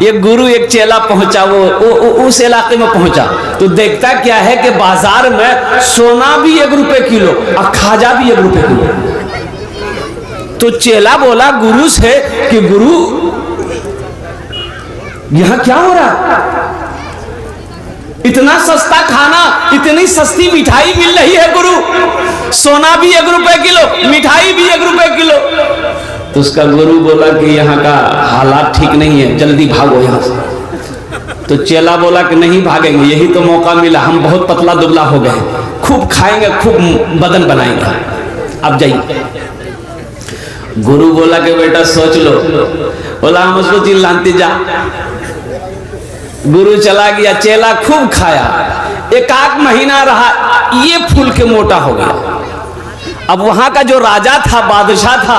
ये गुरु एक चेला पहुंचा, वो उस इलाके में पहुंचा तो देखता क्या है कि बाजार में सोना भी 1 रुपए किलो और खाजा भी 1 रुपए किलो। तो चेला बोला गुरु से कि गुरु यहां क्या हो रहा, इतना सस्ता खाना, इतनी सस्ती मिठाई मिल रही है गुरु, सोना भी 1 रुपए किलो, मिठाई भी 1 रुपए किलो। तो उसका गुरु बोला कि यहाँ का हालात ठीक नहीं है, जल्दी भागो यहाँ से। तो चेला बोला कि नहीं भागेंगे, यही तो मौका मिला, हम बहुत पतला दुबला हो गए, खूब खाएंगे, खूब बदन बनाएंगे, अब जाइए। गुरु बोला कि बेटा सोच लो। बोला हम उसको चिल्लाते जा। गुरु चला गया, चेला खूब खाया, 1 महीना रहा, ये फूल के मोटा हो गया। अब वहां का जो राजा था, बादशाह था,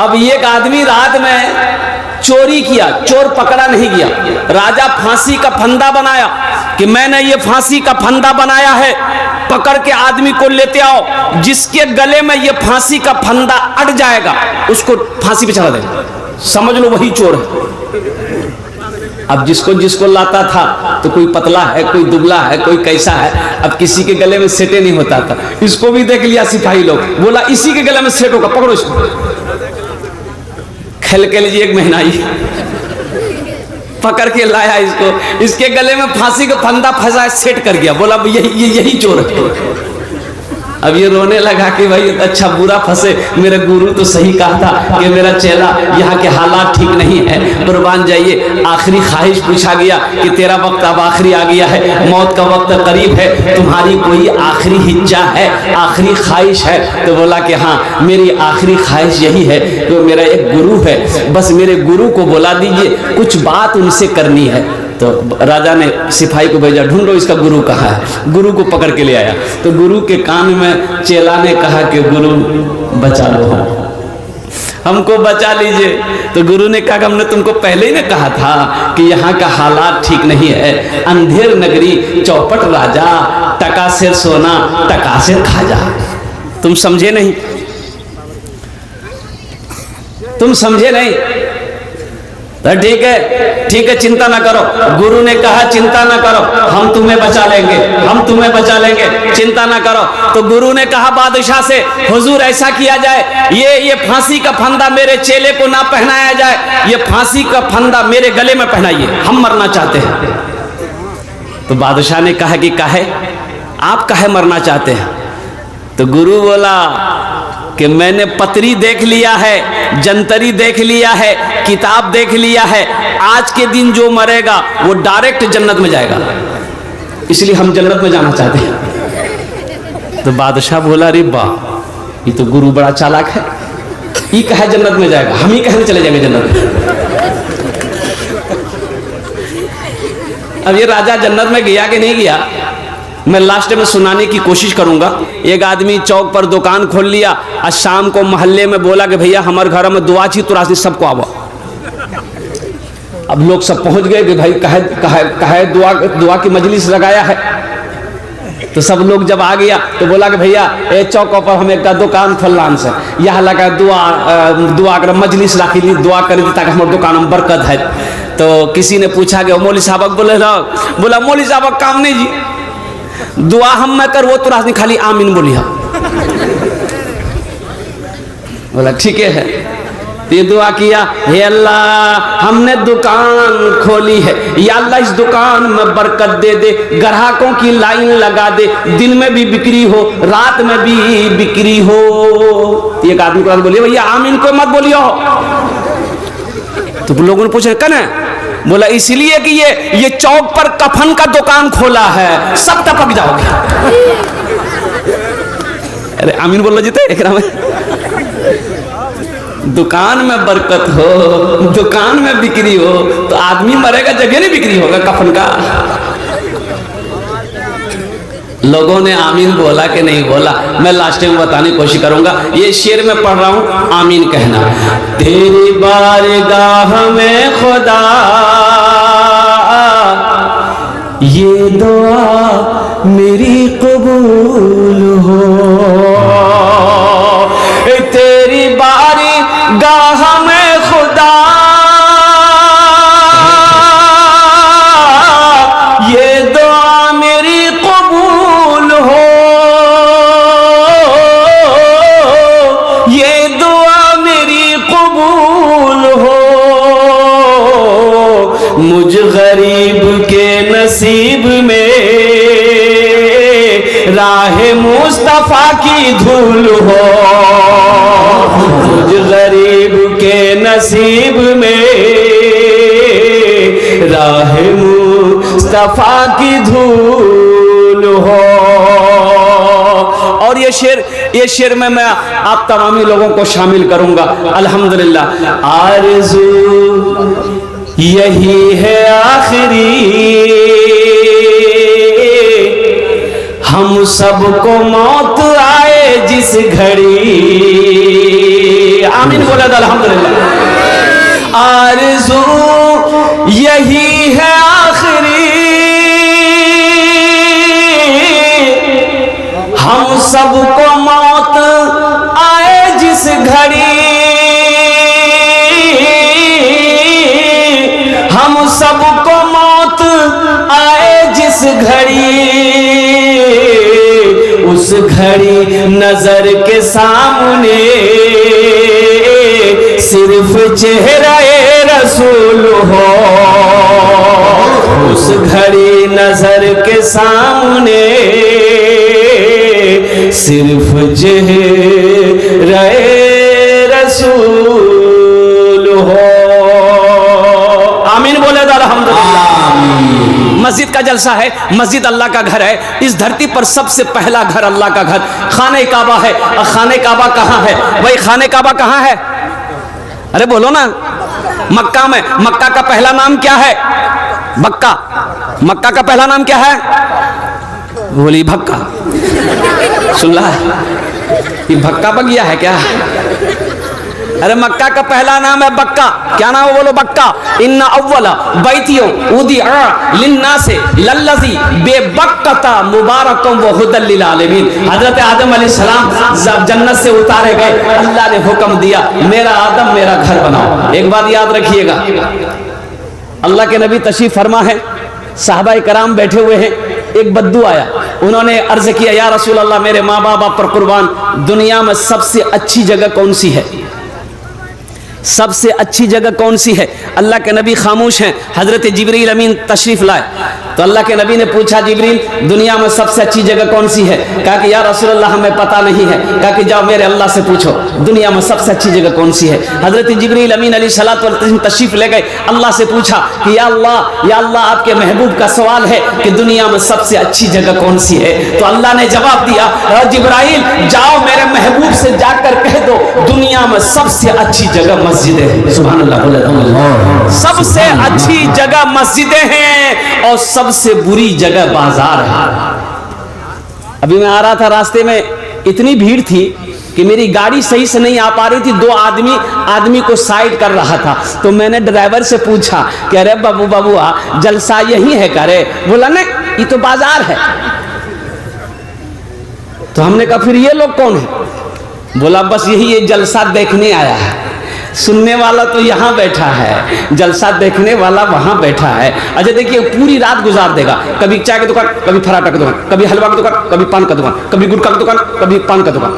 अब एक आदमी रात में चोरी किया, चोर पकड़ा नहीं गया। राजा फांसी का फंदा बनाया कि मैंने ये फांसी का फंदा बनाया है, पकड़ के आदमी को लेते आओ, जिसके गले में ये फांसी का फंदा अट जाएगा उसको फांसी पे चढ़ा देगा, समझ लो वही चोर है। अब जिसको जिसको लाता था तो कोई पतला है, कोई दुबला है, कोई कैसा है, अब किसी के गले में सेटे नहीं होता था। इसको भी देख लिया सिपाही लोग, बोला इसी के गले में सेट होगा, पकड़ो इसको। खेल के लीजिए 1 महीना ही पकड़ के लाया इसको, इसके गले में फांसी का फंदा फंसा, सेट कर गया। बोला यही चोर है। अब ये रोने लगा कि भाई अच्छा बुरा फंसे, मेरे गुरु तो सही कहा था कि मेरा चेला यहाँ के हालात ठीक नहीं है, कुर्बान जाइए। आखिरी ख्वाहिश पूछा गया कि तेरा वक्त अब आखिरी आ गया है, मौत का वक्त करीब है, तुम्हारी कोई आखिरी हिज्जा है, आखिरी ख्वाहिश है? तो बोला कि हाँ मेरी आखिरी ख्वाहिश यही है कि मेरा एक गुरु है, बस मेरे गुरु को बुला दीजिए, कुछ बात उनसे करनी है। तो राजा ने सिपाही को भेजा, ढूंढो इसका गुरु कहाँ है। गुरु को पकड़ के ले आया तो गुरु के कान में चेला ने कहा कि गुरु बचा लो, हमको बचा लीजिए। तो गुरु ने कहा हमने तुमको पहले ही ने कहा था कि यहाँ का हालात ठीक नहीं है, अंधेर नगरी, चौपट राजा, टका से सोना, टका से खाजा। तुम समझे नहीं, तुम समझे नहीं। तो ठीक है चिंता ना करो। गुरु ने कहा चिंता ना करो, हम तुम्हें बचा लेंगे, हम तुम्हें बचा लेंगे, चिंता ना करो। तो गुरु ने कहा बादशाह से, हुजूर ऐसा किया जाए, ये फांसी का फंदा मेरे चेले को ना पहनाया जाए, ये फांसी का फंदा मेरे गले में पहनाइए, हम मरना चाहते हैं। तो बादशाह ने कहा कि काहे, आप काहे मरना चाहते हैं? तो गुरु बोला कि मैंने पत्री देख लिया है, जंतरी देख लिया है, किताब देख लिया है, आज के दिन जो मरेगा वो डायरेक्ट जन्नत में जाएगा, इसलिए हम जन्नत में जाना चाहते हैं। तो बादशाह बोला अरे वाह, ये तो गुरु बड़ा चालाक है, ये कहे जन्नत में जाएगा, हम ही कहने चले जाएंगे जन्नत में। अब ये राजा जन्नत में गया कि नहीं गया, मैं लास्ट में सुनाने की कोशिश करूंगा। एक आदमी चौक पर दुकान खोल लिया और शाम को मोहल्ले में बोला कि भैया हमारे घर में दुआ छी तुरासी सबको आवो। अब लोग सब पहुंच गए कि भाई कहे दुआ की मजलिस लगाया है। तो सब लोग जब आ गया तो बोला कि भैया ए चौक पर हम एक दुकान खोललान से, यहाँ लगा दुआ कर मजलिस राखी ली, दुआ करी ताकि हमारे दुकान में बरकत है। तो किसी ने पूछा कि मौली साहब बोला मौली साहब काम नहीं जी, दुआ हम मैं कर वो तुरा नहीं, खाली आमीन बोली हम। बोला ठीक है। ये दुआ किया, हे अल्लाह हमने दुकान खोली है, या अल्लाह इस दुकान में बरकत दे दे, ग्राहकों की लाइन लगा दे, दिन में भी बिक्री हो, रात में भी बिक्री हो। एक आदमी को बोलिए भैया आमीन को मत बोलियो। तो लोगों ने पूछा कन है? बोला इसलिए कि ये चौक पर कफन का दुकान खोला है, सब टपक जाओगे। अरे आमीन बोल जीते एक में दुकान में बरकत हो, दुकान में बिक्री हो, तो आदमी मरेगा जगह नहीं बिक्री होगा कफन का। लोगों ने आमीन बोला कि नहीं बोला, मैं लास्ट में बताने की कोशिश करूंगा। ये शेर में पढ़ रहा हूं, आमीन कहना। तेरी बारगाह में खुदा ये दुआ मेरी कबूल हो, तेरी बारगाह में खुदा मुझ गरीब के नसीब में राह मुस्तफा की धूल हो, मुझ गरीब के नसीब में राह मुस्तफा की धूल हो। और ये शेर में मैं आप तमामी लोगों को शामिल करूंगा। अल्हम्दुलिल्लाह। आरज़ू यही है आखिरी, हम सबको मौत आए जिस घड़ी। आमीन बोला था। अल्हम्दुलिल्लाह। आरज़ू यही है आखिरी, हम सबको मौत आए जिस घड़ी, हम सबको मौत आए जिस घड़ी, उस घड़ी नजर के सामने सिर्फ चेहरा-ए रसूल हो, उस घड़ी नजर के सामने सिर्फ चेहरा-ए रसूल हो। आमीन बोले तो अल्हम्दुलिल्लाह। मस्जिद का जलसा है, मस्जिद अल्लाह का घर है। इस धरती पर सबसे पहला घर अल्लाह का घर खाने काबा है। और खाने काबा कहाँ है भाई? खाने काबा कहाँ है? अरे बोलो ना। मक्का में। मक्का का पहला नाम क्या है? मक्का। मक्का का पहला नाम क्या है? बोली भक्का। सुन रहा है? ये भक्का बगिया है क्या? अरे मक्का का पहला नाम है बक्का। क्या नाम है? बोलो बक्का। इन्ना अव्वला बैतियों उदिअ लिन्नासे लल्लज़ी बेबक्कता मुबारकम व हुदल लिल आलमीन। हजरत आदम अलैहिस्सलाम जब जन्नत से उतारे गए, अल्लाह ने हुक्म दिया मेरा आदम मेरा घर बनाओ। एक बात याद रखिएगा, अल्लाह के नबी तशरीफ फरमा है, साहबा कराम बैठे हुए हैं, एक बद्दू आया। उन्होंने अर्ज किया या रसूल अल्लाह मेरे माँ बाप पर कुर्बान, दुनिया में सबसे अच्छी जगह कौन सी है? सबसे अच्छी जगह कौन सी है? अल्लाह के नबी खामोश हैं। हजरत जिब्रील अमीन तशरीफ लाए तो अल्लाह के नबी ने पूछा जिब्रील दुनिया में सबसे अच्छी जगह कौन सी है? कहा कि या रसूल अल्लाह हमें पता नहीं है। कहा कि जाओ मेरे अल्लाह से पूछो दुनिया में सबसे अच्छी जगह कौन सी है। हजरत जिब्रील अमीन अलैहिस्सलातु वस्सलाम तशरीफ ले गए, अल्लाह से पूछा कि या अल्लाह आपके महबूब का सवाल है कि दुनिया में सबसे अच्छी जगह कौन सी है? तो अल्लाह ने जवाब दिया जिब्राइल जाओ मेरे महबूब से जाकर कह दो दुनिया में सबसे अच्छी जगह मस्जिदें हैं। सुभान अल्लाह। सबसे अच्छी जगह मस्जिदें हैं और सबसे बुरी जगह बाजार है। अभी मैं आ रहा था, रास्ते में इतनी भीड़ थी कि मेरी गाड़ी सही से नहीं आ पा रही थी। दो आदमी को साइड कर रहा था। तो मैंने ड्राइवर से पूछा कि अरे बाबूआ जलसा यही है क्या? रे बोला नहीं ये तो बाजार है। तो हमने कहा फिर ये लोग कौन है? बोला बस यही ये जलसा देखने आया है। सुनने वाला तो यहाँ बैठा है, जलसा देखने वाला वहाँ बैठा है। अच्छा देखिए पूरी रात गुजार देगा, कभी चाय की दुकान, कभी पराठा की दुकान, कभी हलवा की दुकान, कभी पान का दुकान, कभी गुटखा की दुकान, कभी पान का दुकान।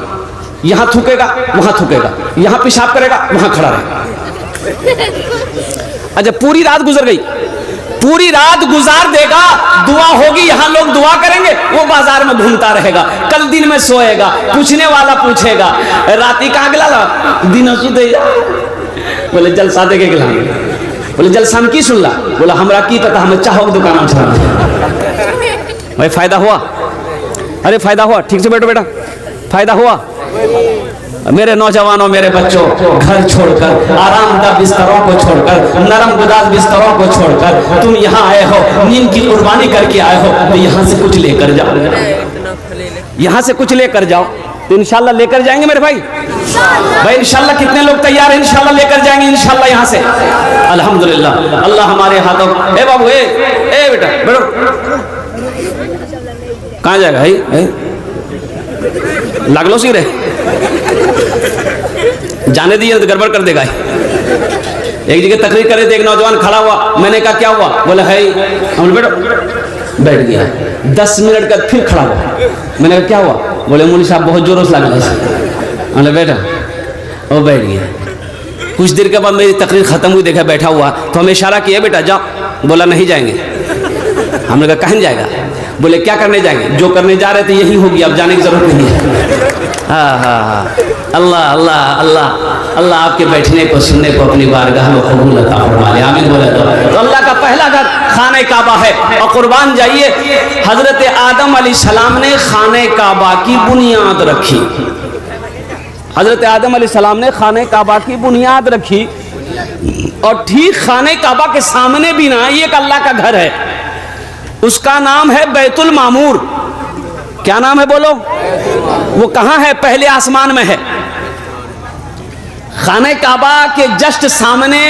यहाँ थूकेगा वहाँ थूकेगा, यहाँ पेशाब करेगा वहाँ खड़ा रहेगा। अच्छा पूरी रात गुजर गई, पूरी रात गुजार देगा, दुआ होगी यहाँ लोग दुआ करेंगे, वो बाजार में घूमता रहेगा, कल दिन में सोएगा, पूछने वाला पूछेगा राती कहाँ गिला दिन सुते बोले जलसा देखे गिला, बोले जलसा में की सुनला? बोला हमरा की पता, हमें चाहो दुकान भाई फायदा हुआ? अरे फायदा हुआ, ठीक से बैठो बेटा, फायदा हुआ। मेरे नौजवानों मेरे बच्चों घर छोड़कर, आरामदायक बिस्तरों को छोड़कर, नरम गुदाज बिस्तरों को छोड़कर तुम यहाँ आए हो, नींद की कुर्बानी करके आए हो, तो यहाँ से कुछ लेकर जाओ, यहाँ से कुछ लेकर जाओ। तो इंशाल्लाह लेकर जाएंगे मेरे भाई, भाई इंशाल्लाह कितने लोग तैयार हैं? इंशाल्लाह लेकर जाएंगे इंशाल्लाह यहाँ से। अल्हम्दुलिल्लाह अल्लाह हमारे हाथों। ए बाबू ए बेटा बैठो, कहाँ जाएगा भाई? लागलो सी रे जाने दिए तो गड़बड़ कर देगा। एक जगह तकरीर करे थे, एक नौजवान खड़ा हुआ, मैंने कहा क्या हुआ? बोला है हम बैठो, बैठ गया। 10 मिनट का फिर खड़ा हुआ, मैंने कहा क्या हुआ? बोले मौलवी साहब बहुत जोरों से लग रहा है। बोले बैठा, वो बैठ गया। कुछ देर के बाद मेरी तकरीर खत्म हुई, देखा बैठा हुआ, तो हमें इशारा किया बेटा जाओ, बोला नहीं जाएंगे। हमने कहा कहाँ जाएगा? बोले क्या करने जाएंगे? जो करने जा रहे थे यही होगी, अब जाने की जरूरत नहीं है। हाँ हाँ हाँ, अल्लाह अल्लाह अल्लाह अल्लाह आपके बैठने को सुनने को अपनी बारगाह में कबूल अता फरमा ले, आमीन बोले। तो अल्लाह का पहला घर खाने काबा है। और कुर्बान जाइए, हजरत आदम अलैहिस्सलाम ने खाने काबा की बुनियाद रखी। हजरत आदम अलैहिस्सलाम ने खाने काबा की बुनियाद रखी, और ठीक खाने काबा के सामने भी ना एक अल्लाह का घर है, उसका नाम है बैतुल मामूर। क्या नाम है बोलो? वो कहाँ है? पहले आसमान में है। खाने काबा के जस्ट सामने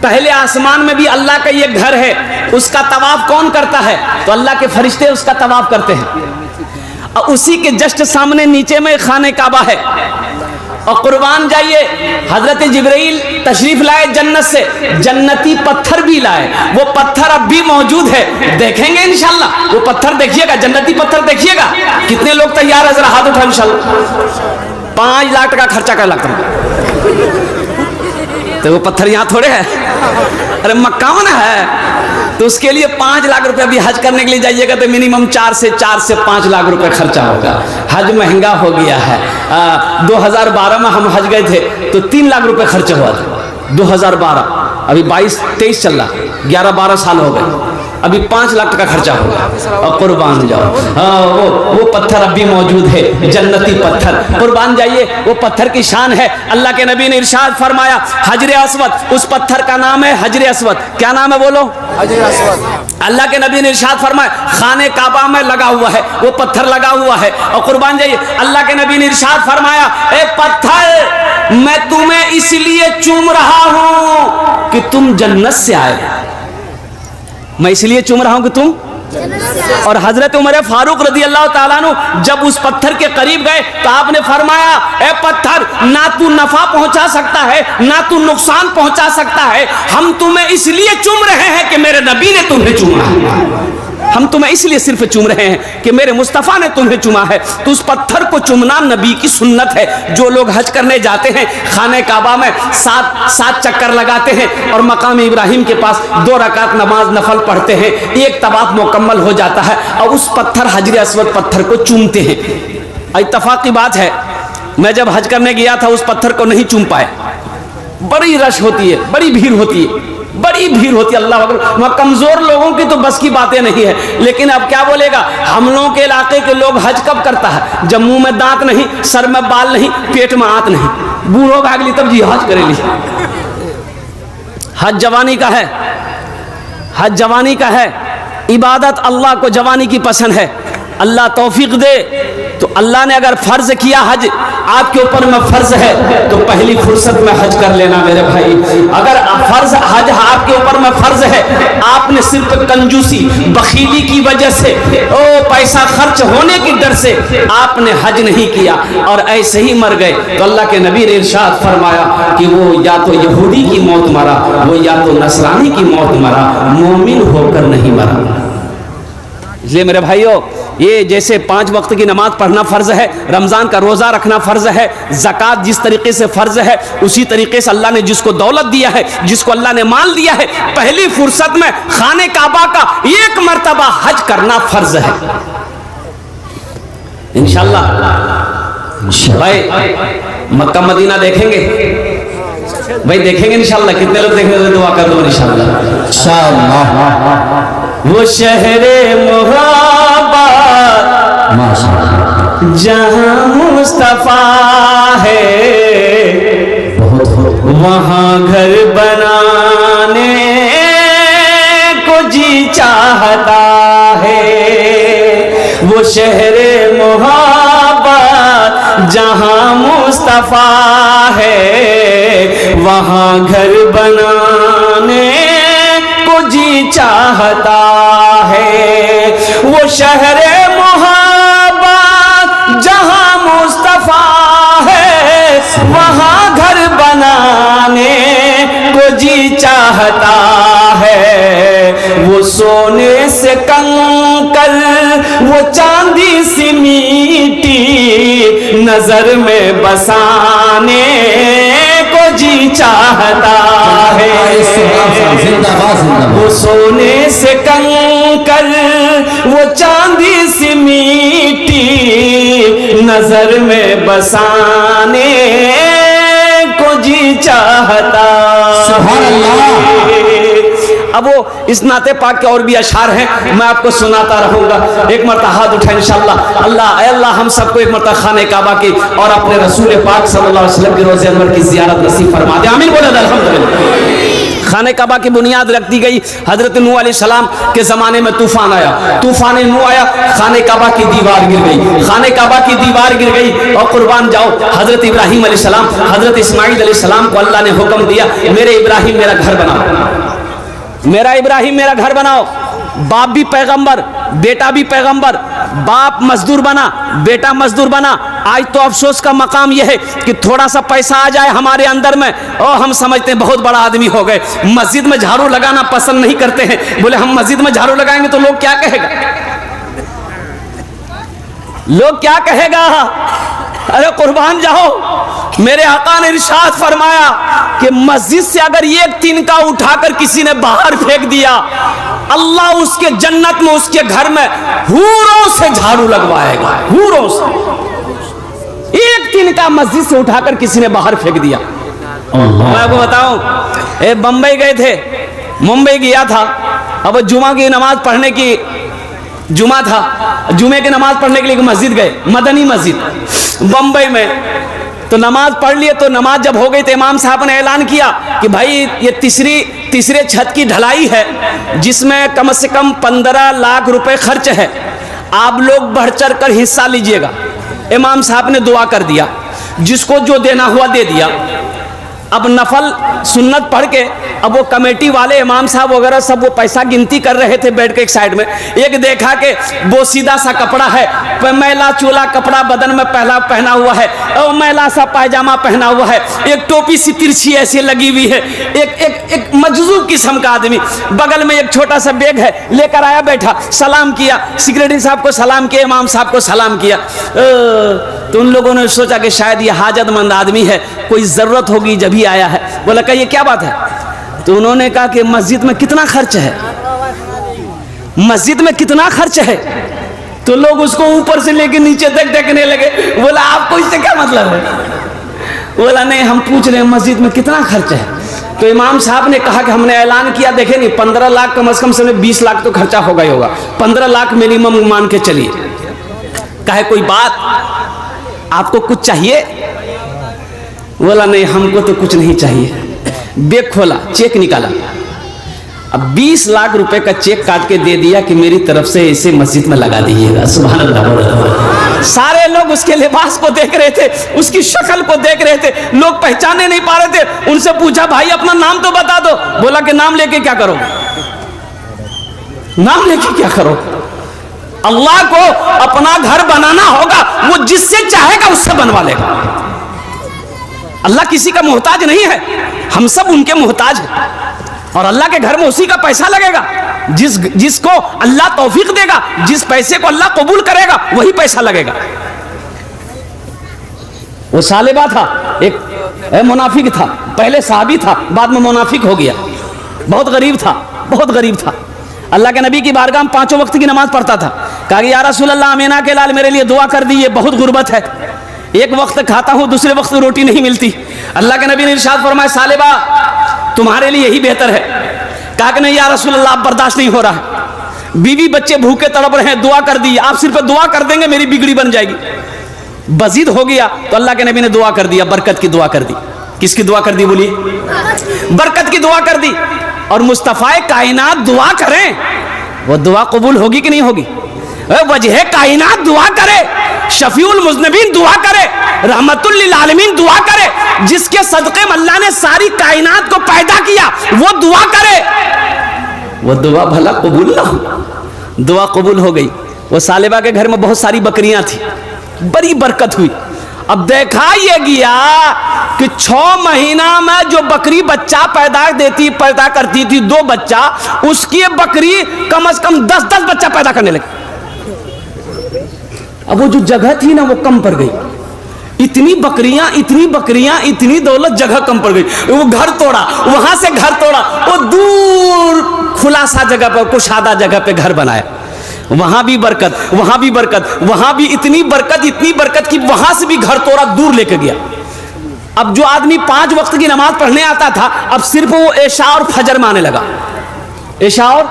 पहले आसमान में भी अल्लाह का ये घर है। उसका तवाफ कौन करता है? तो अल्लाह के फरिश्ते उसका तवाफ करते हैं। और उसी के जस्ट सामने नीचे में खाने काबा है। और कुर्बान जाइए, हजरत जिब्रील तशरीफ लाए जन्नत से, जन्नती पत्थर भी लाए। वो पत्थर अब भी मौजूद है, देखेंगे इंशाल्लाह। वो पत्थर देखिएगा, जन्नती पत्थर देखिएगा। कितने लोग तैयार है? जरा हाथ उठाओ इंशाल्लाह। 5 लाख का खर्चा कर लगता है, तो वो पत्थर यहाँ थोड़े है, अरे मक्का में है। तो उसके लिए 5 लाख रुपए भी हज करने के लिए जाइएगा तो मिनिमम 4 से 5 लाख रुपए खर्चा होगा। हज महंगा हो गया है। 2012 में हम हज गए थे तो 3 लाख रुपए खर्चा हुआ था। 2012, अभी 22-23 चल रहा, 11-12 साल हो गए, अभी 5 लाख का खर्चा होगा। और कुर्बान जाओ, हाँ वो पत्थर अब भी मौजूद है, जन्नती पत्थर। कुर्बान जाइए, वो पत्थर की शान है। अल्लाह के नबी ने इरशाद फरमाया, हजरे अस्वद, उस पत्थर का नाम है हजरे अस्वद। क्या नाम है बोलो? हजरे अस्वद। अल्लाह के नबी ने इरशाद फरमाया, खाने काबा में लगा हुआ है, वो पत्थर लगा हुआ है। और कुर्बान जाइए, अल्लाह के नबी ने इरशाद फरमाया, ए पत्थर, मैं तुम्हें इसलिए चूम रहा हूं कि तुम जन्नत से आए। मैं इसलिए चूम रहा हूं कि तुम। और हजरत उमर फारूक रदी अल्लाह ताला अन्हु जब उस पत्थर के करीब गए तो आपने फरमाया, ए पत्थर, ना तू नफा पहुंचा सकता है ना तू नुकसान पहुंचा सकता है, हम तुम्हें इसलिए चूम रहे हैं कि मेरे नबी ने तुम्हें चूमा है। हम तुम्हें इसलिए सिर्फ चूम रहे हैं कि मेरे मुस्तफ़ा ने तुम्हें चूमा है। तो उस पत्थर को चूमना नबी की सुन्नत है। जो लोग हज करने जाते हैं, खाने काबा में 7 चक्कर लगाते हैं और मकाम इब्राहिम के पास 2 रकात नमाज नफल पढ़ते हैं, एक तवाफ मुकम्मल हो जाता है और उस पत्थर हजरे अस्वद पत्थर को चूमते हैं। इत्तफाक की बात है, मैं जब हज करने गया था उस पत्थर को नहीं चूम पाए। बड़ी रश होती है, बड़ी भीड़ होती है, बड़ी भीड़ होती है। अल्लाह अकबर। वहाँ कमजोर लोगों की तो बस की बातें नहीं है, लेकिन अब क्या बोलेगा, हम लोगों के इलाके के लोग हज कब करता है जब मुंह में दांत नहीं, सर में बाल नहीं, पेट में आंत नहीं, बूढ़ों भाग ली तब जी हज करेली। हज जवानी का है, हज जवानी का है। इबादत अल्लाह को जवानी की पसंद है। अल्लाह तौफीक दे तो अल्लाह ने अगर फर्ज किया हज आपके ऊपर में फर्ज है तो पहली फुर्सत में हज कर लेना मेरे भाई। अगर फर्ज हज आपके ऊपर में फर्ज है, आपने सिर्फ कंजूसी बखीली की वजह से, पैसा खर्च होने की डर से आपने हज नहीं किया और ऐसे ही मर गए, तो अल्लाह के नबी ने इरशाद फरमाया कि वो या तो यहूदी की मौत मरा, वो या तो नसरानी की मौत मरा, मोमिन होकर नहीं मरा। इसलिए मेरे भाइयों, ये जैसे 5 वक्त की नमाज पढ़ना फर्ज है, रमजान का रोजा रखना फर्ज है, ज़कात जिस तरीके से फर्ज है, उसी तरीके से अल्लाह ने जिसको दौलत दिया है, जिसको अल्लाह ने माल दिया है, पहली फुर्सत में खाने काबा का 1 मर्तबा हज करना फर्ज है। इंशाअल्लाह भाई मक्का मदीना देखेंगे भाई, देखेंगे इंशाअल्लाह। कितने लोग देखेंगे? दुआ कर दो इंशाअल्लाह। वो शहरे मोहब्बत जहाँ मुस्तफा है, वहाँ घर बनाने को जी चाहता है। वो शहरे मोहब्बत जहाँ मुस्तफा है, वहाँ घर बनाने को जी चाहता है। वो शहरे मोहब्बत जहाँ मुस्तफा है, वहाँ घर बनाने को जी चाहता है। वो सोने से कंकर, वो चांदी सी मीठी नजर में बसाने को जी चाहता है, वो सोने से कंकर वो चांदी सी मीठी नजर में बसाने को जी चाहता है। अब वो इस नाते पाक के और भी अशार हैं, मैं आपको सुनाता रहूंगा। एक मरतबा हाथ उठा इंशाअल्लाह। अल्लाह अल्लाह हम सबको एक मरतबा खाने काबा की और अपने रसूल पाक सल्लल्लाहु अलैहि वसल्लम के रोज़े अनवर की ज़ियारत नसीब फरमा दे, आमीन बोले अल्हम्दुलिल्लाह। खाने काबा की बुनियाद रख दी गई। हजरत नूह अलैहिस्सलाम के ज़माने में तूफान आया, तूफान नूह आया, खाने काबा की दीवार गिर गई, खाने काबा की दीवार गिर गई। और कुर्बान जाओ, हजरत इब्राहिम अलैहिस्सलाम, हजरत इस्माइल अलैहिस्सलाम को अल्लाह ने हुक्म दिया, मेरे इब्राहिम मेरा घर बनाओ, मेरा इब्राहिम मेरा घर बनाओ। बाप भी पैगंबर, बेटा भी पैगंबर, बाप मजदूर बना, बेटा मजदूर बना। आज तो अफसोस का मकाम यह है कि थोड़ा सा पैसा आ जाए हमारे अंदर में और हम समझते हैं बहुत बड़ा आदमी हो गए। मस्जिद में झाड़ू लगाना पसंद नहीं करते हैं, बोले हम मस्जिद में झाड़ू लगाएंगे तो लोग क्या कहेगा, लोग क्या कहेगा। अरे कुर्बान जाओ, मेरे आका ने इरशाद फरमाया कि मस्जिद से अगर एक तिनका उठाकर किसी ने बाहर फेंक दिया, अल्लाह उसके जन्नत में उसके घर में हूरों से झाड़ू लगवाएगा, हूरों से। एक तिनका मस्जिद से उठाकर किसी ने बाहर फेंक दिया। मैं आपको बताऊं, बंबई गए थे, मुंबई गया था। अब जुमा की नमाज पढ़ने की, जुमा था, जुमे की नमाज पढ़ने के लिए मस्जिद गए, मदनी मस्जिद बंबई में। तो नमाज पढ़ लिए, तो नमाज जब हो गई तो इमाम साहब ने ऐलान किया कि भाई ये तीसरे छत की ढलाई है जिसमें कम से कम 15 लाख रुपए खर्च है, आप लोग बढ़ चढ़ कर हिस्सा लीजिएगा। इमाम साहब ने दुआ कर दिया, जिसको जो देना हुआ दे दिया। अब नफल सुन्नत पढ़ के अब वो कमेटी वाले इमाम साहब वगैरह सब वो पैसा गिनती कर रहे थे बैठ के एक साइड में। एक देखा कि वो सीधा सा कपड़ा है, मैला चूला कपड़ा बदन में पहना हुआ है, और मैला सा पायजामा पहना हुआ है, एक टोपी सी तिरछी ऐसी लगी हुई है, एक मजजूब किस्म का आदमी। बगल में एक छोटा सा बैग है, लेकर आया, बैठा, सलाम किया, सेक्रेटरी साहब को सलाम किया, इमाम साहब को सलाम किया। तो उन लोगों ने सोचा कि शायद ये हाजतमंद आदमी है, कोई ज़रूरत होगी जब ही आया है। बोला कि ये क्या बात है? तो उन्होंने कहा कि मस्जिद में कितना खर्च है, मस्जिद में कितना खर्च है। तो लोग उसको ऊपर से लेके नीचे तक देखने लगे। बोला आपको इससे क्या मतलब है? बोला नहीं, हम पूछ रहे हैं मस्जिद में कितना खर्च है। तो इमाम साहब ने कहा कि हमने ऐलान किया, देखे नहीं 15 लाख कम से कम से 20 लाख तो खर्चा होगा ही होगा, 15 लाख मिनिमम मान के चलिए। कहे कोई बात, आपको कुछ चाहिए? बोला नहीं, हमको तो कुछ नहीं चाहिए। बैग खोला, चेक निकाला, अब 20 लाख रुपए का चेक काट के दे दिया कि मेरी तरफ से इसे मस्जिद में लगा दीजिएगा। सुभान अल्लाह। सारे लोग उसके लिबास को देख रहे थे, उसकी शक्ल को देख रहे थे, लोग पहचाने नहीं पा रहे थे। उनसे पूछा भाई अपना नाम तो बता दो। बोला कि नाम लेके क्या करो, नाम लेके क्या करो? अल्लाह को अपना घर बनाना होगा, वो जिससे चाहेगा उससे बनवा लेगा। अल्लाह किसी का मोहताज नहीं है, हम सब उनके मोहताज हैं। और अल्लाह के घर में उसी का पैसा लगेगा जिसको अल्लाह तौफीक देगा, जिस पैसे को अल्लाह कबूल करेगा वही पैसा लगेगा। वो सालेबा था, एक मुनाफिक था, पहले साहबी था, बाद में मुनाफिक हो गया। बहुत गरीब था, बहुत गरीब था। अल्लाह के नबी की बारगाह में 5 वक्त की नमाज पढ़ता था। कहा कि या रसूल अल्लाह, अमीना के लाल मेरे लिए दुआ कर दी, ये बहुत गुर्बत है, एक वक्त खाता हूं, दूसरे वक्त रोटी नहीं मिलती। अल्लाह के नबी ने इरशाद फरमाया, सालेबा तुम्हारे लिए यही बेहतर है। कहा कि नहीं या रसूल अल्लाह, अब बर्दाश्त नहीं हो रहा है, बीवी बच्चे भूखे तड़प रहे हैं, दुआ कर दी, आप सिर्फ दुआ कर देंगे मेरी बिगड़ी बन जाएगी। बजीद हो गया तो अल्लाह के नबी ने दुआ कर दिया, बरकत की दुआ कर दी। किसकी दुआ कर दी बोलिए? बरकत की दुआ कर दी। और मुस्तफ़ा कायनात दुआ करें, वो दुआ कबूल होगी कि नहीं होगी? वजह कायनात दुआ करे, शफीउल मुज़निबीन दुआ करे, रहमतुल लिल आलमीन दुआ करे, जिसके सदक़े में अल्लाह ने सारी कायनात को पैदा किया, वो दुआ करे, वो दुआ भला कबूल ना हो? दुआ कबूल हो गई। वो सालेबा के घर में बहुत सारी बकरियां थी, बड़ी बरकत हुई। अब देखा ये गया कि 6 महीना में जो बकरी बच्चा पैदा करती थी 2 बच्चा, उसकी बकरी कम से कम 10-10 बच्चा पैदा करने लगी। अब वो जो जगह थी ना वो कम पड़ गई, इतनी बकरियां, इतनी बकरियां, इतनी दौलत, जगह कम पड़ गई। वो घर तोड़ा, वहां से घर तोड़ा, वो दूर खुला सा जगह पर, कुशादा जगह पे घर बनाया। वहां भी बरकत, वहां भी बरकत, वहां भी इतनी बरकत कि वहां से भी घर तोड़ा, दूर लेके गया। अब जो आदमी 5 वक्त की नमाज पढ़ने आता था, अब सिर्फ वो ऐशा और फजर में आने लगा। ऐशा और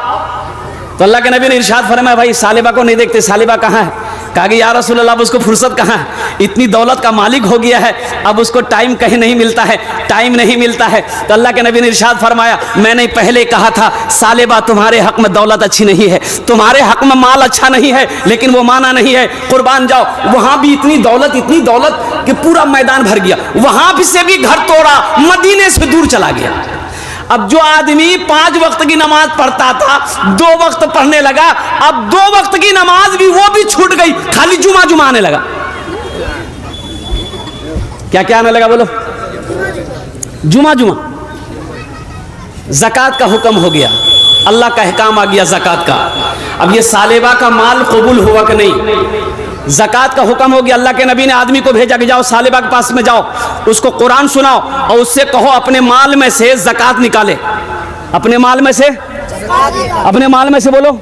तो अल्लाह के नबी ने इरशाद फरमाया, भाई सालिबा को नहीं देखते, सालिबा कहाँ है? कहा कि या रसूल अल्लाह, उसको फुर्सत कहाँ है? इतनी दौलत का मालिक हो गया है, अब उसको टाइम कहीं नहीं मिलता है, टाइम नहीं मिलता है। तो अल्लाह के नबी ने इरशाद फरमाया, मैंने पहले कहा था सालिबा तुम्हारे हक में दौलत अच्छी नहीं है, तुम्हारे हक में माल अच्छा नहीं है, लेकिन वो माना नहीं है, कुर्बान जाओ। वहां भी इतनी दौलत कि पूरा मैदान भर गया। वहां से भी घर तोड़ा, मदीने से दूर चला गया। अब जो आदमी 5 वक्त की नमाज पढ़ता था, 2 वक्त पढ़ने लगा। अब 2 वक्त की नमाज भी वो भी छूट गई, खाली जुमा आने लगा। क्या क्या आने लगा बोलो? जुमा। ज़कात का हुक्म हो गया, अल्लाह का अहकाम आ गया ज़कात का। अब ये सालेबा का माल कबूल हुआ कि नहीं? ज़कात का हुक्म हो गया। अल्लाह के नबी ने आदमी को भेजा कि जाओ सालेबा के पास में जाओ, उसको कुरान सुनाओ और उससे कहो अपने माल में से ज़कात निकाले। अपने माल में से बोलो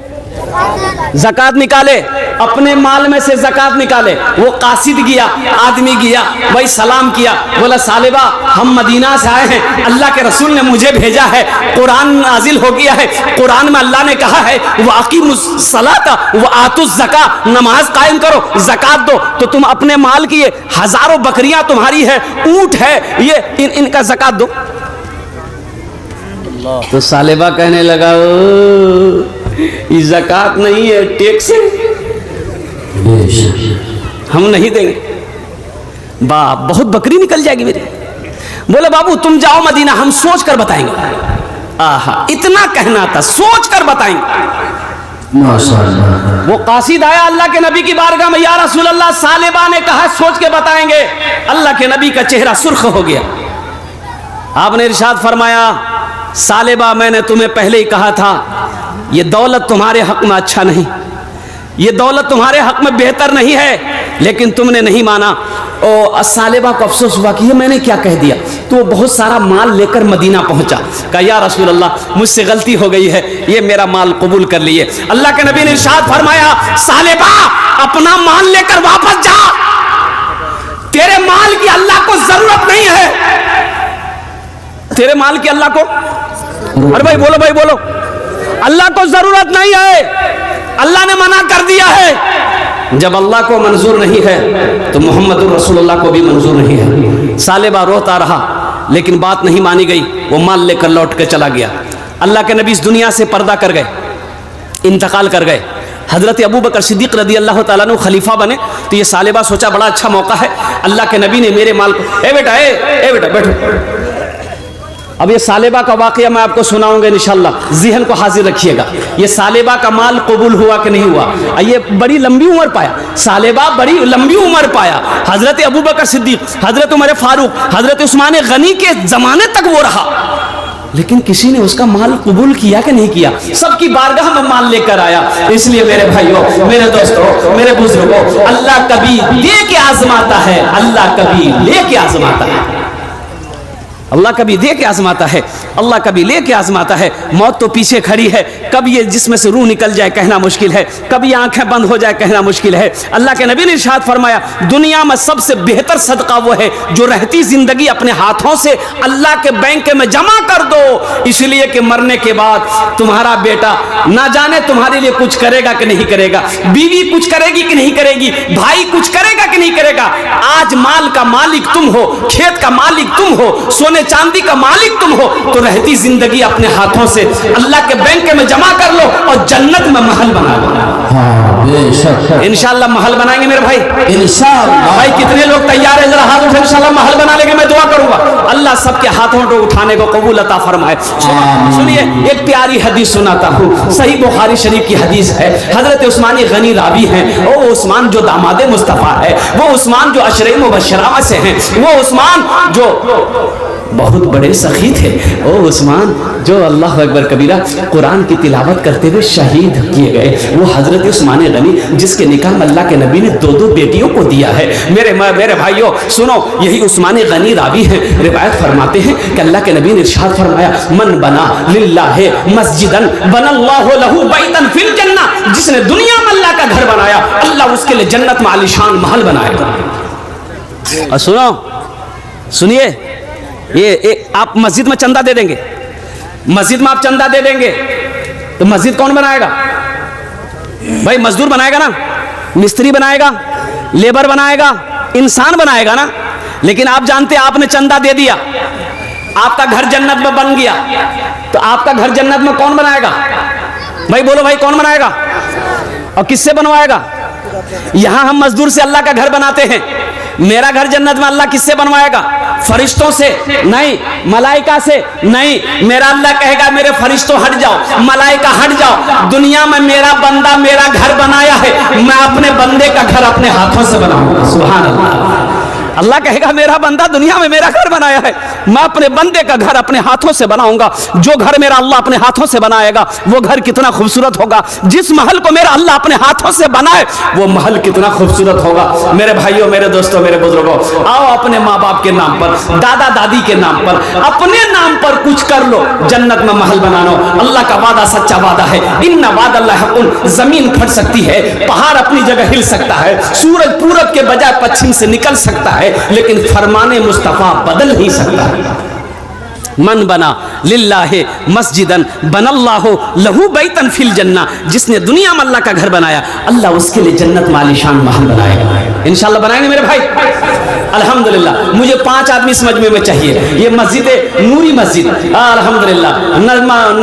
ज़कात निकाले, अपने माल में से ज़कात निकाले। वो कासिद गया, आदमी गया, भाई सलाम किया, बोला सालेबा हम मदीना से आए हैं, अल्लाह के रसूल ने मुझे भेजा है, कुरान नाजिल हो गया है, कुरान में अल्लाह ने कहा है वाक़िमुस्सलाता व आतुज़्ज़का, नमाज कायम करो, ज़कात दो। तो तुम अपने माल की ये हजारों बकरियां तुम्हारी है, ऊंट है, ये इनका ज़कात दो। तो सालेबा कहने लगा, ये ज़कात नहीं है, टैक्स है, हम नहीं देंगे। बाप बहुत बकरी निकल जाएगी मेरी। बोले बाबू तुम जाओ मदीना, हम सोच कर बताएंगे। आहा, इतना कहना था, सोच कर बताएंगे। वो कासिद आया अल्लाह के नबी की बारगाह में, या रसूल अल्लाह सालेबा ने कहा सोच के बताएंगे। अल्लाह के नबी का चेहरा सुर्ख हो गया। आपने इरशाद फरमाया, सालेबा मैंने तुम्हें पहले ही कहा था, ये दौलत तुम्हारे हक में अच्छा नहीं, ये दौलत तुम्हारे हक में बेहतर नहीं है, लेकिन तुमने नहीं माना। और सालेबा को अफसोस हुआ कि ये मैंने क्या कह दिया। तो वो बहुत सारा माल लेकर मदीना पहुंचा। कहा या रसूल अल्लाह मुझसे गलती हो गई है, ये मेरा माल कबूल कर लिए। अल्लाह के नबी ने इरशाद फरमाया, सालेबा अपना माल लेकर वापस जा, तेरे माल की अल्लाह को जरूरत नहीं है, तेरे माल की अल्लाह को, अरे भाई बोलो, अल्लाह को जरूरत नहीं है, अल्लाह ने मना कर दिया है। जब अल्लाह को मंजूर नहीं है तो मोहम्मद रसूलुल्लाह को भी मंजूर नहीं है। सालेबा रोता रहा, लेकिन बात नहीं मानी गई, वो माल लेकर लौट के चला गया। अल्लाह के नबी इस दुनिया से पर्दा कर गए, इंतकाल कर गए। हजरत अबू बकर सिद्दीक रदी अल्लाह ताला अन्हु खलीफा बने। तो ये सालेबा सोचा बड़ा अच्छा मौका है, अल्लाह के नबी ने मेरे माल को, ए बेटा बैठो। अब ये सालेबा का वाकया मैं आपको सुनाऊंगा इंशाअल्लाह, ज़हन को हाजिर रखिएगा। ये सालेबा का माल कबूल हुआ कि नहीं हुआ? ये बड़ी लंबी उम्र पाया, सालेबा बड़ी लंबी उम्र पाया। हजरत अबू बकर सिद्दीक, हजरत उमर फारूक, हजरत उस्मान गनी के जमाने तक वो रहा, लेकिन किसी ने उसका माल कबूल किया कि नहीं किया? सबकी बारगाह में माल लेकर आया। इसलिए मेरे भाइयों, मेरे दोस्तों, मेरे बुजुर्गों, अल्लाह कभी दे के आजमाता है, अल्लाह कभी ले के आजमाता है, अल्लाह कभी दे के आजमाता है, अल्लाह कभी ले के आजमाता है। मौत तो पीछे खड़ी है, कब ये जिस्म से रूह निकल जाए कहना मुश्किल है, कब ये आंखें बंद हो जाए कहना मुश्किल है। अल्लाह के नबी ने इरशाद फरमाया, दुनिया में सबसे बेहतर सदका वो है जो रहती जिंदगी अपने हाथों से अल्लाह के बैंक में जमा कर दो, इसलिए कि मरने के बाद तुम्हारा बेटा ना जाने तुम्हारे लिए कुछ करेगा कि नहीं करेगा, बीवी कुछ करेगी कि नहीं करेगी, भाई कुछ करेगा कि नहीं करेगा। आज माल का मालिक तुम हो, खेत का मालिक तुम हो, सोने चांदी का मालिक तुम हो, तो रहती जिंदगी अपने हाथों से अल्लाह के बैंक में जमा कर लो और जन्नत में महल बना लो। इंशाअल्लाह महल बनाएंगे मेरे भाई, इंशाअल्लाह। भाई कितने लोग तैयार हैं? जरा हाथ उठाओ, इंशाअल्लाह महल बना लेंगे। मैं दुआ करूंगा अल्लाह सबके हाथों को उठाने को कबूल अता फरमाए। सुनिए एक प्यारी हदीस सुनाता हूँ, सही बुखारी शरीफ की हदीस है। हजरत उस्मान गनी रावी हैं, वो उस्मान जो दामादे मुस्तफा है, वो उस्मान जो अशरे मुबशरा से हैं, वो उस्मान जो बहुत बड़े सखी थे। ओ उस्मान जो अल्लाह अकबर कबीरा कुरान की तिलावत करते हुए शहीद किए गए, वो हजरत उस्मान गनी जिसके निकाह में अल्लाह के नबी ने 2 बेटियों को दिया है। मेरे भाइयों सुनो, यही उस्मान गनी रावी हैं, रिवायत फरमाते हैं कि अल्लाह के नबी ने इरशाद फरमाया, मन बना लिल्लाहि मस्जिदन बनल्लाहु लहू बैतन फिल जन्नह, जिसने दुनिया में अल्लाह का घर बनाया अल्लाह उसके लिए जन्नत में आलीशान महल बनाएगा। और सुनिए, ये आप मस्जिद में चंदा दे देंगे, मस्जिद में आप चंदा दे देंगे तो मस्जिद कौन बनाएगा भाई? मजदूर बनाएगा ना, मिस्त्री बनाएगा, लेबर बनाएगा, इंसान बनाएगा ना। लेकिन आप जानते हैं आपने चंदा दे दिया, आपका घर जन्नत में बन गया, तो आपका घर जन्नत में कौन बनाएगा भाई? बोलो भाई, कौन बनाएगा और किससे बनवाएगा? यहां हम मजदूर से अल्लाह का घर बनाते हैं, मेरा घर जन्नत में अल्लाह किससे बनवाएगा? फरिश्तों से नहीं, मलाइका से नहीं। मेरा अल्लाह कहेगा मेरे फरिश्तों हट जाओ, मलाइका हट जाओ, दुनिया में मेरा बंदा मेरा घर बनाया है, मैं अपने बंदे का घर अपने हाथों से बनाऊंगा। सुभान अल्लाह। अल्लाह कहेगा मेरा बंदा दुनिया में मेरा घर बनाया है, मैं अपने बंदे का घर अपने हाथों से बनाऊंगा। जो घर मेरा अल्लाह अपने हाथों से बनाएगा वो घर कितना खूबसूरत होगा। जिस महल को मेरा अल्लाह अपने हाथों से बनाए वो महल कितना खूबसूरत होगा। मेरे भाइयों, मेरे दोस्तों, मेरे बुजुर्गों, आओ अपने माँ बाप के नाम पर, दादा दादी के नाम पर, अपने नाम पर कुछ कर लो, जन्नत में महल बना लो। अल्लाह का वादा सच्चा वादा है, इन्ना वादल्लाहि हक़्क़ुन। जमीन फट सकती है, पहाड़ अपनी जगह हिल सकता है, सूरज पूरब के बजाय पश्चिम से निकल सकता है, लेकिन फरमाने मुस्तफा बदल नहीं सकता। मन बना लिल्लाहि मस्जिदन बनल्लाहु लहू बैतन फिल जन्नह, जिसने दुनिया में अल्लाह का घर बनाया अल्लाह उसके लिए जन्नत में आलीशान महल बनाएगा। इंशाल्लाह बनाएंगे मेरे भाई, अल्हम्दुलिल्लाह। मुझे 5 आदमी इस मजमे में चाहिए। ये मस्जिद नूरी मस्जिद, अल्हम्दुलिल्लाह,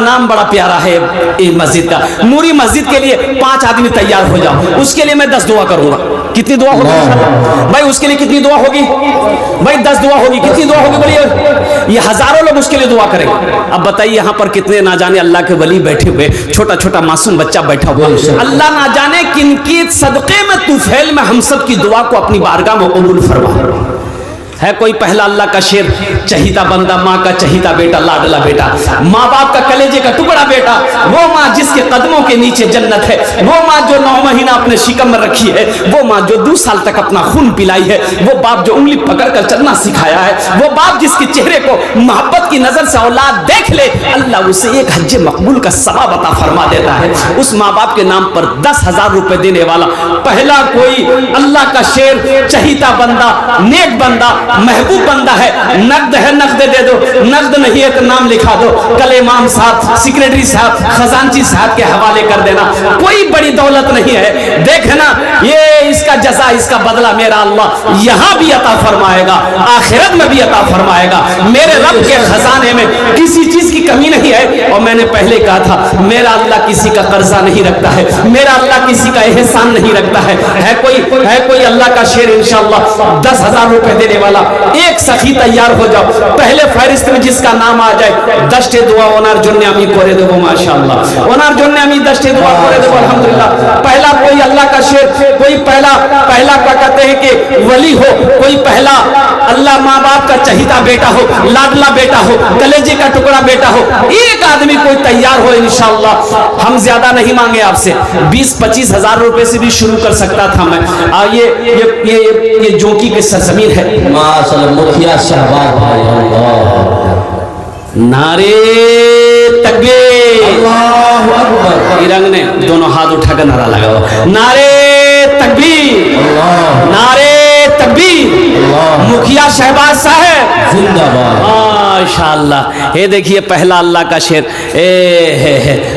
नाम बड़ा प्यारा है ये मस्जिद का। नूरी मस्जिद के लिए 5 आदमी तैयार हो जाओ। उसके लिए मैं 10 दुआ करूंगा। कितनी दुआ होगी भाई? उसके लिए कितनी दुआ होगी भाई? 10 दुआ होगी। कितनी दुआ होगी बोलिए? ये हजारों लोग उसके लिए दुआ करेंगे। अब बताइए यहाँ पर कितने ना जाने अल्लाह के वली बैठे हुए, छोटा छोटा मासूम बच्चा बैठा हुआ, अल्लाह ना जाने किनकी सदक़े में तुफैल में हम सब की दुआ को अपनी बारगाह में कबूल फरमा। है कोई पहला अल्लाह का शेर, चहीता बंदा, माँ का चहीता बेटा, लाडला बेटा, माँ बाप का कलेजे का टुकड़ा बेटा, वो माँ जिसके कदमों के नीचे जन्नत है, वो माँ जो 9 महीना अपने शिकम में रखी है, वो माँ जो 2 साल तक अपना खून पिलाई है, वो बाप जो उंगली पकड़कर चलना सिखाया है, वो बाप जिसके चेहरे को मोहब्बत की नजर से औलाद देख ले अल्लाह उसे 1 हज्जे मकबूल का सवाब अता फरमा देता है। उस माँ बाप के नाम पर 10,000 रुपए देने वाला पहला कोई अल्लाह का शेर, चहीता बंदा, नेक बंदा, महबूब बंदा है। नकद है नकद दे दो, नकद नहीं है तो नाम लिखा दो, कल इमाम साहब, सेक्रेटरी साहब, खजांची साहब के हवाले कर देना। कोई बड़ी दौलत नहीं है, देखना ये इसका जज़ा, इसका बदला मेरा अल्लाह यहाँ भी अता फरमाएगा, आखिरत में भी अता फरमाएगा। मेरे रब के खजाने में किसी चीज की कमी नहीं है। और मैंने पहले कहा था मेरा अल्लाह किसी का कर्जा नहीं रखता है, मेरा अल्लाह किसी का एहसान नहीं रखता है। है कोई अल्लाह का शेर इंशाअल्लाह 10,000 रुपए देने वाला? एक सखी तैयार हो जाओ, पहले फहरिस्त में जिसका नाम आ जाए 10 दुआ ওনার জন্য আমি করে দেব माशाअल्लाह, ওনার জন্য আমি 10 दुआ করে দেব अल्हम्दुलिल्लाह। पहला कोई अल्लाह का शेर, कोई पहला क्या कहते हैं कि वली हो, कोई पहला अल्लाह माँ बाप का चहीता बेटा हो, लाडला बेटा हो, कलेजे का टुकड़ा बेटा हो, एक आदमी कोई तैयार हो इंशाअल्लाह। हम ज्यादा नहीं मांगे आपसे, 20-25 हजार रुपए से भी शुरू कर सकता था मैं। ये जोकी के सरजमीन है, मुखिया शहबाज भाई, नारे तकबीर, अल्लाहु अकबर। रंग ने दोनों हाथ उठाकर नारा लगाओ, नारे तकबीर, नारे तकबीर। मुखिया शहबाज साहब जिंदाबाद, माशाअल्लाह। ये देखिए पहला अल्लाह का शेर,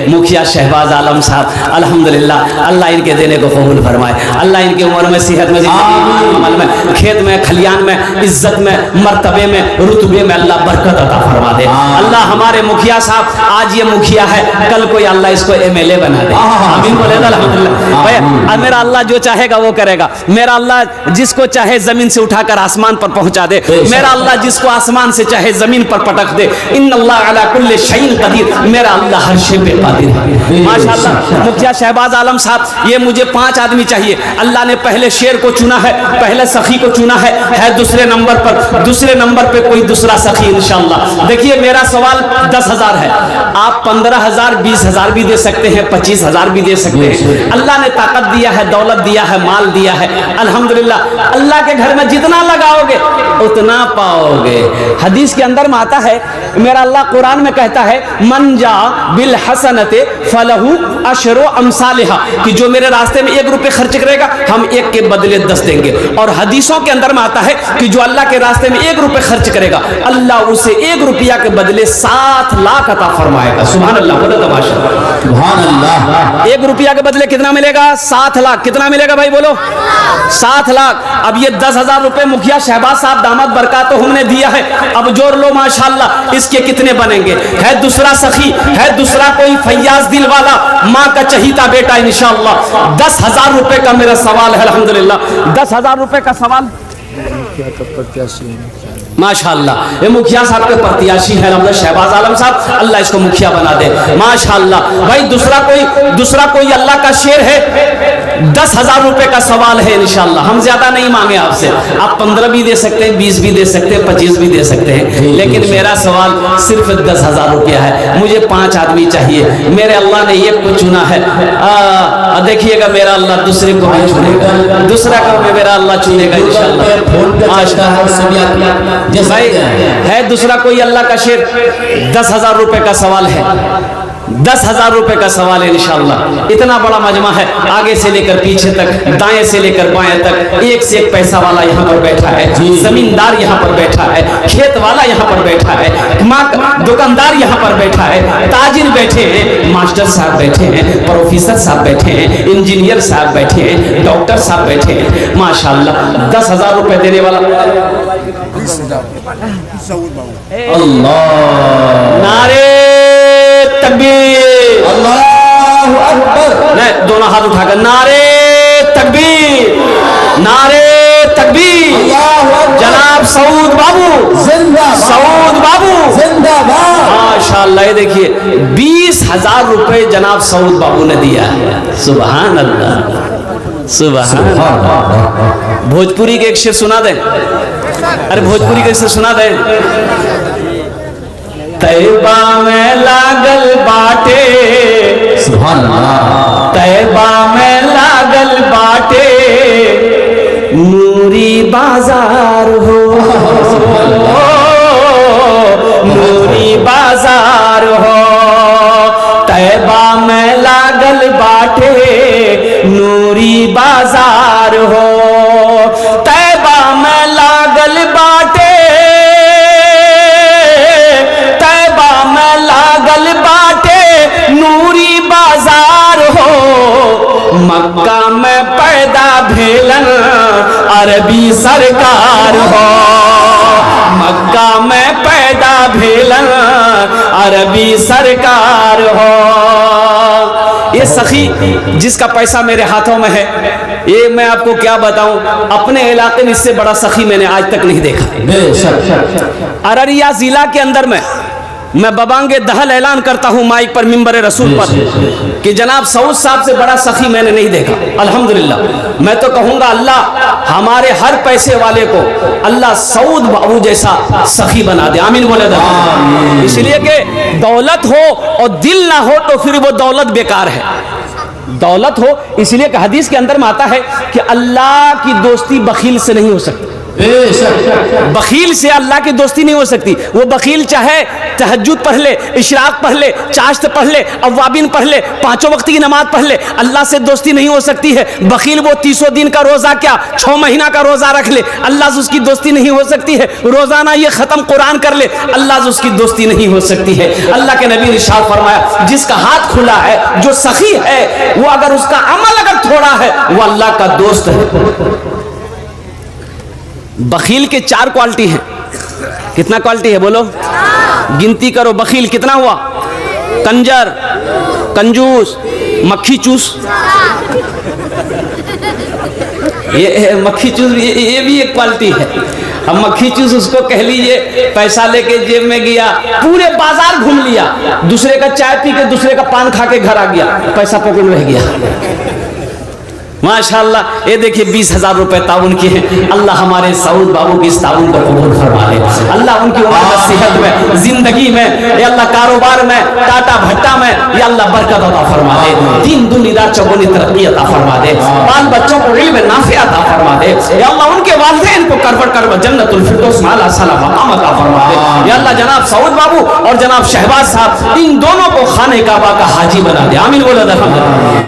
मुखिया शहबाज आलम साहब, अल्हम्दुलिल्लाह। अल्लाह इनके देने को कबूल फरमाए, अल्लाह इनकी उम्र में, सेहत में, अमल में, खेत में, खलियान में, इज्जत में, मर्तबे में, रुतबे में अल्लाह बरकत अता फरमा दे। अल्लाह हमारे मुखिया साहब, आज ये मुखिया है, कल कोई अल्लाह इसको MLA बना दे। आमीन बोले अल्हम्दुलिल्लाह। भाई मेरा अल्लाह जो चाहेगा वो करेगा, मेरा अल्लाह जिसको चाहे जमीन से उठाकर आसमान पर पहुंचा दे। मेरा अल्लाह जिसको आसमान से चाहे जमीन पर पटक दे। इन्नल्लाह अला कुल्ली शैइन कदीर, मेरा अल्लाह हर शे पे कादिर है। माशाअल्लाह। मुखिया शहबाज आलम साहब, ये मुझे 5 आदमी चाहिए। अल्लाह ने पहले शेर को चुना है, पहले सखी को चुना है दूसरे नंबर पर, दूसरे नंबर पे कोई दूसरा सखी इंशाअल्लाह। देखिए मेरा सवाल 10,000 है, आप 15,000 20,000 भी दे सकते हैं, 25,000 भी दे सकते हैं। अल्लाह ने ताकत दिया है, दौलत दिया है, माल दिया है, अल्हम्दुलिल्लाह। अल्लाह के घर में जितना लगाओगे उतना पाओगे। हदीस के अंदर में आता है, मेरा अल्लाह कुरान में कहता है मन जा बिल हसनते फलहू अशरो अमसालिहा, कि जो मेरे रास्ते में 1 रुपये खर्च करेगा हम 1 के बदले 10 देंगे। और हदीसों के अंदर में आता है कि जो अल्लाह के रास्ते में 1 रुपये खर्च करेगा अल्लाह उसे 1 रुपया के बदले 7 लाख अता फरमाएगा। सुभान अल्लाह, बोलो तमाशा। सुभान अल्लाह। 1 रुपया के बदले कितना मिलेगा? 7 लाख। कितना मिलेगा भाई बोलो? 7 लाख। अब ये 10,000 रुपए मुखिया शहबाज साहब दामद बरकात हमने दिया है, अब जोड़ लो माशाअल्लाह। इसके कितने बनेंगे? है दूसरा सखी, है दूसरा कोई फैयाज दिल वाला, माँ का चहीता बेटा इंशाअल्लाह। 10,000 रुपए का मेरा सवाल है अल्हम्दुलिल्लाह। 10,000 रुपए का सवाल माशाअल्लाह। ये मुखिया साहब के प्रत्याशी है अल्हम्दुलिल्लाह शहबाज आलम साहब, अल्लाह इसको मुखिया बना दे माशाअल्लाह। भाई दूसरा कोई अल्लाह का शेर है, 10,000 रुपए का सवाल है इंशाअल्लाह। हम ज्यादा नहीं मांगे आपसे, आप 15 भी दे सकते हैं, 20 भी दे सकते हैं, 25 भी दे सकते हैं, लेकिन मेरा सवाल सिर्फ 10,000 रुपया है। मुझे 5 आदमी चाहिए, मेरे अल्लाह ने एक को चुना है। देखिएगा मेरा अल्लाह दूसरे को भी चुनेगा, दूसरा को भी मेरा अल्लाह चुनेगा इंशाअल्लाह। भाई है दूसरा कोई अल्लाह का शेर? 10,000 रुपए का सवाल है, 10,000 रुपए का सवाल है इंशाअल्लाह। इतना बड़ा मजमा है, आगे से लेकर पीछे तक, दाएं से लेकर बाएं तक, एक से एक पैसा वाला यहाँ पर बैठा है, जमींदार यहाँ पर बैठा है, खेत वाला यहाँ पर बैठा है, दुकानदार यहाँ पर बैठा है, ताजिर बैठे हैं, मास्टर साहब बैठे हैं, प्रोफेसर साहब बैठे हैं, इंजीनियर साहब बैठे हैं, डॉक्टर साहब बैठे हैं माशाअल्लाह। 10,000 रुपए देने वाला अल्लाह। नारे तकबीर, अल्लाहु अकबर। नहीं, दोनों हाथ उठाकर नारे तकबीर, नारे तकबीर। जनाब सऊद बाबू जिंदाबाद, सऊद बाबू जिंदाबाद। माशाअल्लाह। ये देखिए 20,000 रुपए जनाब सऊद बाबू ने दिया है। सुभान अल्लाह, सुभान अल्लाह। भोजपुरी के एक शेर सुना दें? अरे भोजपुरी के एक शेर सुना दें। तैबा में लागल बाटे, सुभान अल्लाह। तैबा में लागल बाटे, नूरी बाजार हो, नूरी बाजार हो। तैबा में लागल बाटे, नूरी बाजार हो। तैबा में लागल बाटे, नूरी बाजार हो। मक्का में पैदा भेलन अरबी सरकार हो, मक्का में पैदा भेलन अरबी सरकार हो। ये सखी जिसका पैसा मेरे हाथों में है, ये मैं आपको क्या बताऊं, अपने इलाके में इससे बड़ा सखी मैंने आज तक नहीं देखा। अररिया जिला के अंदर में मैं बबांगे दहल ऐलान करता हूं माइक पर, मिंबर रसूल पर, कि जनाब सऊद साहब से बड़ा सखी मैंने नहीं देखा अल्हम्दुलिल्लाह। मैं तो कहूंगा अल्लाह हमारे हर पैसे वाले को अल्लाह सऊद बाबू जैसा सखी बना दे, आमीन बोले दे। इसलिए कि दौलत हो और दिल ना हो तो फिर वो दौलत बेकार है। दौलत हो, इसलिए कि हदीस के अंदर में आता है कि अल्लाह की दोस्ती बखील से नहीं हो सकती। बखील से अल्लाह की दोस्ती नहीं हो सकती। वो बखील चाहे तहज्जुद पढ़ ले, इशराक पढ़ ले, चाश्त पढ़ ले, अव्वाबिन पढ़ ले, 5 वक्त की नमाज पढ़ ले, अल्लाह से दोस्ती नहीं हो सकती है। बखील वो 30 दिन का रोजा क्या 6 महीना का रोजा रख ले, अल्लाह से उसकी दोस्ती नहीं हो सकती है। रोजाना ये खत्म कुरान कर ले, अल्लाह से उसकी दोस्ती नहीं हो सकती है। अल्लाह के नबी ने इरशाद फरमाया, जिसका हाथ खुला है, जो सखी है, वो अगर उसका अमल अगर थोड़ा है, वो अल्लाह का दोस्त है। बखील के 4 क्वालिटी हैं। कितना क्वालिटी है बोलो? गिनती करो। बखील कितना हुआ? कंजर, कंजूस, मक्खी चूस, ये मक्खी चूस ये भी एक क्वालिटी है। अब मक्खी चूस उसको कह लीजिए पैसा लेके जेब में गया, पूरे बाजार घूम लिया, दूसरे का चाय पी के दूसरे का पान खा के घर आ गया, पैसा पॉकेट में रह गया। माशाल्लाह, ये देखिए 20,000 रुपए ताउन के हैं। अल्लाह हमारे सऊद बाबू की इस ताउन को कबूल फरमा ले। अल्लाह उनकी उम्र सेहत में, जिंदगी में, या अल्लाह कारोबार में, टाटा भट्टा में, या अल्लाह बरकत अता फरमा दे, दिन दुनी रात चौगुनी तरक्की अता फरमा दे, बाल बच्चों को इल्म नाफिया अता फरमा दे, या अल्लाह उनके वालिदैन को करवट करवट जन्नतुल फिरदौस माला सला मकाम अता फरमा दे। या अल्लाह जनाब सऊद बाबू और जनाब शहबाज साहब इन दोनों को खाने काबा का हाजी बना दे। आमीन बोला।